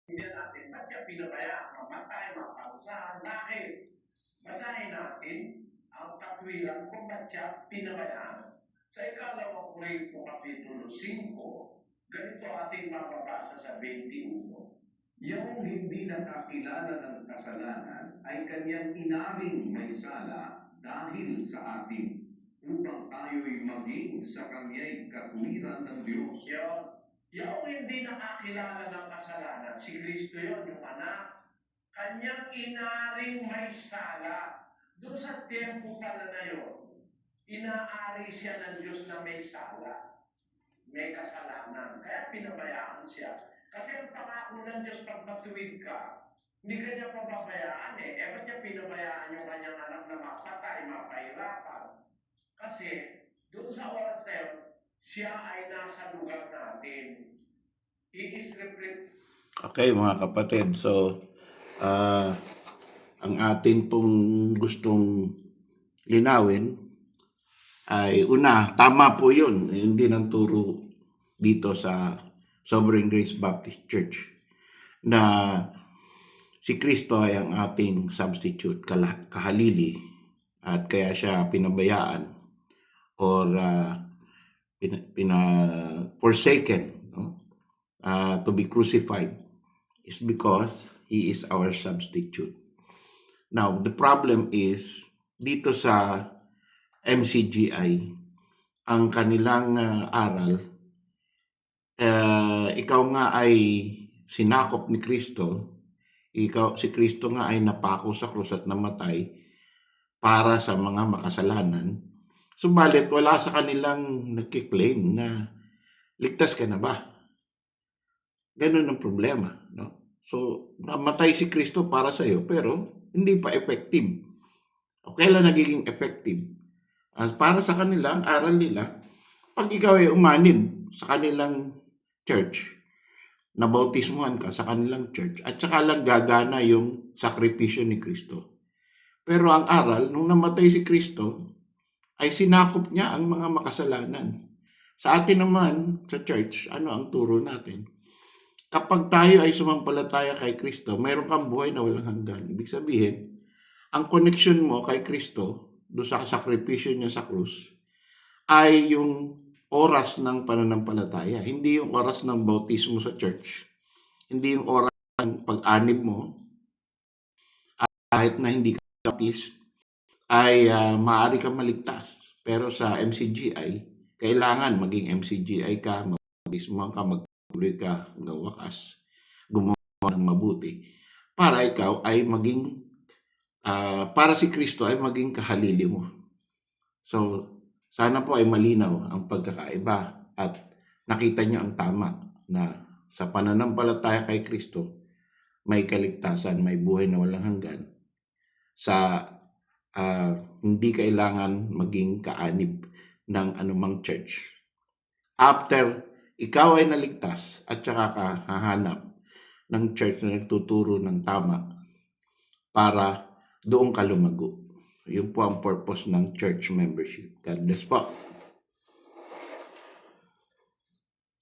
Hindi natin, ba't siya pinabayaan mamatay, mapausahan? Bakit? Basahin natin ang katwiran kung ba't siya pinabayaan. Sa ikalawang Korinto Kapitulo 5, ganito ating mababasa sa 21. Yung hindi nakakilala ng kasalanan ay kanyang inaring may sala dahil sa atin, upang tayo'y maging sa kanya'y katwiran ng Diyos. Yung hindi nakakilala ng kasalanan, si Kristo yon, yung anak, kanyang inaring may sala. Doon sa tempo pala na yun, inaari siya ng Diyos na may sala, may kasalanan. Kaya pinabayaan siya. Kasi ang pangako ng Diyos pag matuwid ka, hindi ka niya pababayaan eh. Ba't niya pinabayaan yung kanyang anak na mapatay, mapahirapan? Kasi doon sa oras na yun, siya ay nasa lugar natin. He is Okay, mga kapatid. So, ang atin pong gustong linawin ay una, tama po yun. Hindi ng turo dito sa Sovereign Grace Baptist Church na si Kristo ay ang ating substitute, kahalili, at kaya siya pinabayaan or forsaken, no? To be crucified is because He is our substitute. Now, the problem is, dito sa MCGI, ang kanilang aral, ikaw nga ay sinakop ni Kristo, si Kristo nga ay napako sa krus at namatay para sa mga makasalanan. Subalit, wala sa kanilang nagkiklaim na ligtas ka na ba? Ganun ang problema, no? So, namatay si Kristo para sa iyo, pero hindi pa effective. O kailan nagiging effective? As para sa kanila, ang aral nila, pag ikaw ay umanib sa kanilang church, nabautismuhan ka sa kanilang church, at saka lang gagana yung sakripisyo ni Kristo. Pero ang aral, nung namatay si Kristo, ay sinakop niya ang mga makasalanan. Sa atin naman, sa church, ano ang turo natin? Kapag tayo ay sumampalataya kay Kristo, mayroon kang buhay na walang hanggan. Ibig sabihin, ang connection mo kay Kristo, doon sa sakripisyo niya sa krus, ay yung oras ng pananampalataya. Hindi yung oras ng bautismo sa church. Hindi yung oras ng pag-anib mo. Kahit na hindi ka baptist, ay maaari kang maligtas. Pero sa MCGI, kailangan maging MCGI ka, mag-bautismo ka, mag-tuloy ka hanggang wakas, gumawa ng mabuti, para ikaw ay maging, para si Kristo ay maging kahalili mo. So, sana po ay malinaw ang pagkakaiba at nakita niyo ang tama na sa pananampalataya kay Kristo, may kaligtasan, may buhay na walang hanggan. Sa hindi kailangan maging kaanib ng anumang church. After ikaw ay naligtas at saka ka hahanap ng church na nagtuturo ng tama para doon ka lumago. Yun po ang purpose ng church membership. God bless po.